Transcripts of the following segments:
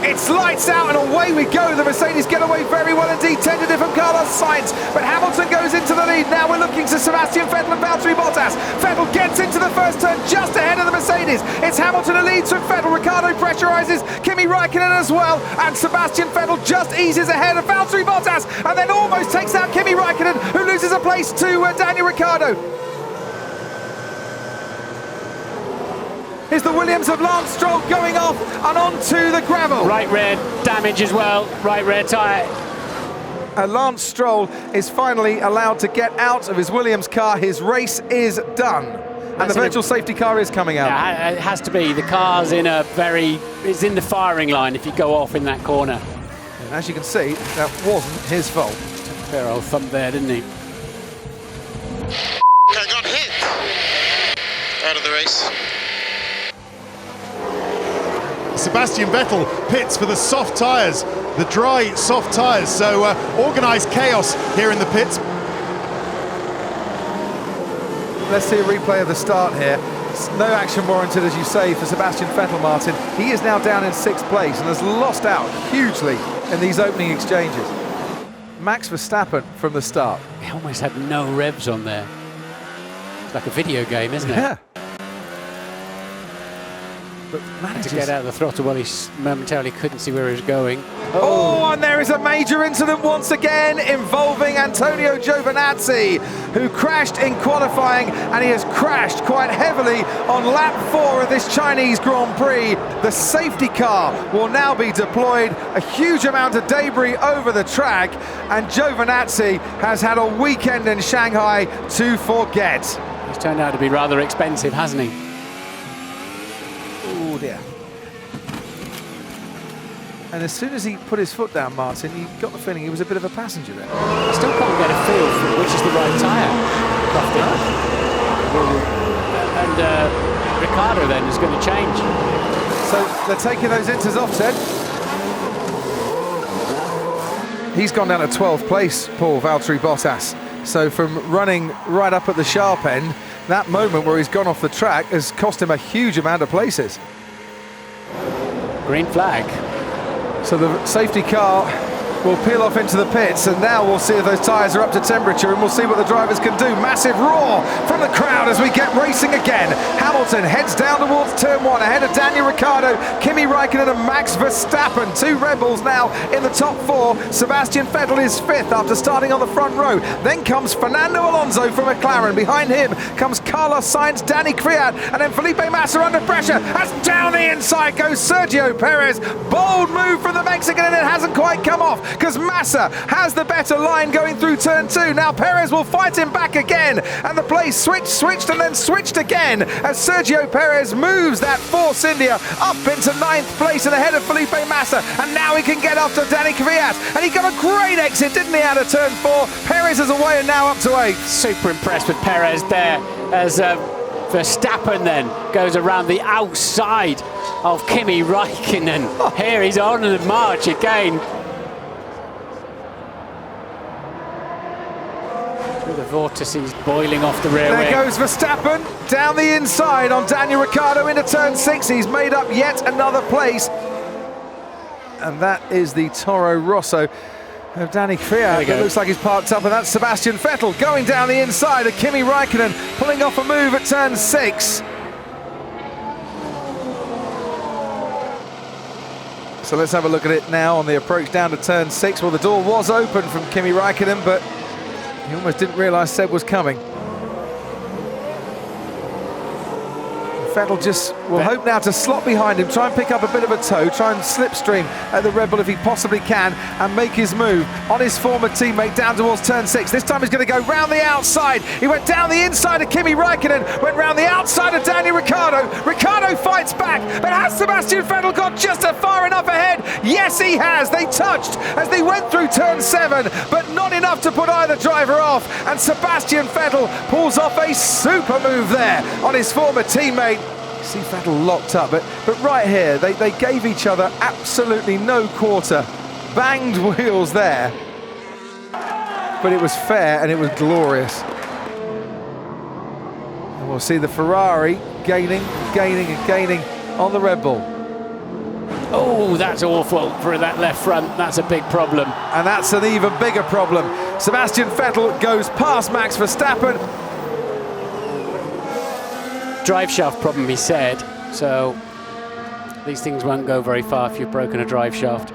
It's lights out and away we go. The Mercedes get away very well indeed, tentative from Carlos Sainz, but Hamilton goes into the lead. Now we're looking to Sebastian Vettel and Valtteri Bottas. Vettel gets into the first turn just ahead of the Mercedes. It's Hamilton who leads from Vettel. Ricciardo pressurizes Kimi Raikkonen as well, and Sebastian Vettel just eases ahead of Valtteri Bottas and then almost takes out Kimi Raikkonen, who loses a place to Daniel Ricciardo. Is the Williams of Lance Stroll going off and onto the gravel. Right rear damage as well, right rear tyre. And Lance Stroll is finally allowed to get out of his Williams car. His race is done. And the virtual safety car is coming out. Yeah, it has to be. The car's in it's in the firing line if you go off in that corner. And as you can see, that wasn't his fault. Fair old thump there, didn't he? Got hit out of the race. Sebastian Vettel pits for the soft tyres, the dry, soft tyres. So organised chaos here in the pits. Let's see a replay of the start here. No action warranted, as you say, for Sebastian Vettel, Martin. He is now down in 6th place and has lost out hugely in these opening exchanges. Max Verstappen from the start. He almost had no revs on there. It's like a video game, isn't it? Yeah. But manages to get out of the throttle while he momentarily couldn't see where he was going. Oh, and there is a major incident once again involving Antonio Giovinazzi, who crashed in qualifying, and he has crashed quite heavily on lap 4 of this Chinese Grand Prix. The safety car will now be deployed, a huge amount of debris over the track, and Giovinazzi has had a weekend in Shanghai to forget. He's turned out to be rather expensive, hasn't he? Oh dear. And as soon as he put his foot down, Martin, you got the feeling he was a bit of a passenger there. I still can't get a feel for which is the right tyre. And Ricciardo then is going to change. So they're taking those inters off, Ted. He's gone down to 12th place, Paul, Valtteri Bottas. So from running right up at the sharp end, that moment where he's gone off the track has cost him a huge amount of places. Green flag. So the safety car will peel off into the pits, and now we'll see if those tyres are up to temperature, and we'll see what the drivers can do. Massive roar from the crowd as we get racing again. Hamilton heads down towards turn 1 ahead of Daniel Ricciardo, Kimi Raikkonen and Max Verstappen. 2 Red Bulls now in the top 4. Sebastian Vettel is 5th after starting on the front row. Then comes Fernando Alonso from McLaren. Behind him comes Carlos Sainz, Danny Kvyat, and then Felipe Massa under pressure. As down the inside goes Sergio Perez. Bold move from the Mexican, and it hasn't quite come off, because Massa has the better line going through turn 2. Now Perez will fight him back again, and the place switched and then switched again as Sergio Perez moves that Force India up into 9th place and ahead of Felipe Massa, and now he can get up to Danny Kvyat, and he got a great exit, didn't he, out of turn 4. Perez is away and now up to 8. Super impressed with Perez there as Verstappen then goes around the outside of Kimi Raikkonen. Here he's on the march again. The vortices boiling off the rear wing. There goes Verstappen down the inside on Daniel Ricciardo into turn 6. He's made up yet another place. And that is the Toro Rosso of Danny Kvyat. It looks like he's parked up, and that's Sebastian Vettel going down the inside of Kimi Raikkonen, pulling off a move at turn 6. So let's have a look at it now on the approach down to turn 6. Well, the door was open from Kimi Raikkonen, but he almost didn't realise Seb was coming. Vettel just will hope now to slot behind him, try and pick up a bit of a toe, try and slipstream at the Red Bull if he possibly can, and make his move on his former teammate down towards turn 6. This time he's going to go round the outside. He went down the inside of Kimi Raikkonen, went round the outside of Daniel Ricciardo. Ricciardo fights back, but has Sebastian Vettel got just far enough ahead? Yes, he has. They touched as they went through turn 7, but not enough to put either driver off, and Sebastian Vettel pulls off a super move there on his former teammate. See Vettel locked up, but right here, they gave each other absolutely no quarter. Banged wheels there. But it was fair and it was glorious. And we'll see the Ferrari gaining on the Red Bull. Oh, that's awful for that left front. That's a big problem. And that's an even bigger problem. Sebastian Vettel goes past Max Verstappen. Drive shaft problem, he said. So these things won't go very far if you've broken a drive shaft.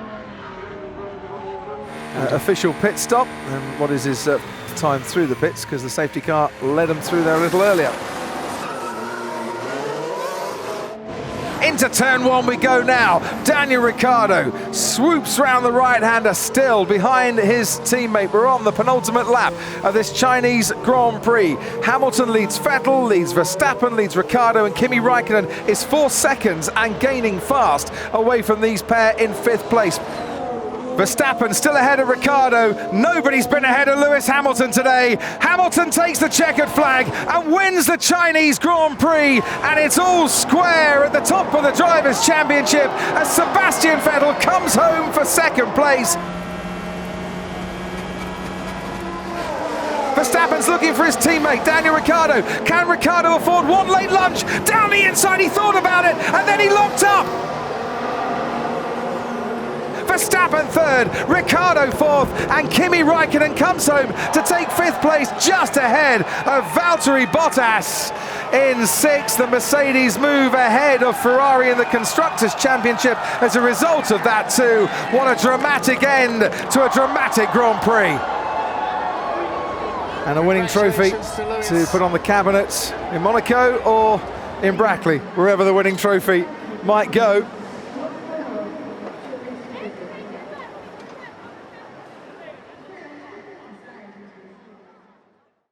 Official pit stop. And what is his time through the pits? Because the safety car led him through there a little earlier. Into turn one we go now. Daniel Ricciardo swoops round the right-hander, still behind his teammate. We're on the penultimate lap of this Chinese Grand Prix. Hamilton leads Vettel, leads Verstappen, leads Ricciardo, and Kimi Raikkonen is 4 seconds and gaining fast away from these pair in 5th place. Verstappen still ahead of Ricciardo. Nobody's been ahead of Lewis Hamilton today. Hamilton takes the checkered flag and wins the Chinese Grand Prix. And it's all square at the top of the Drivers' Championship as Sebastian Vettel comes home for 2nd place. Verstappen's looking for his teammate, Daniel Ricciardo. Can Ricciardo afford one late lunch? Down the inside, he thought about it, and then he locked up. Verstappen 3rd, Ricciardo 4th, and Kimi Raikkonen comes home to take 5th place, just ahead of Valtteri Bottas. In 6th, the Mercedes move ahead of Ferrari in the Constructors' Championship as a result of that too. What a dramatic end to a dramatic Grand Prix. And a winning trophy to put on the cabinet in Monaco or in Brackley, wherever the winning trophy might go.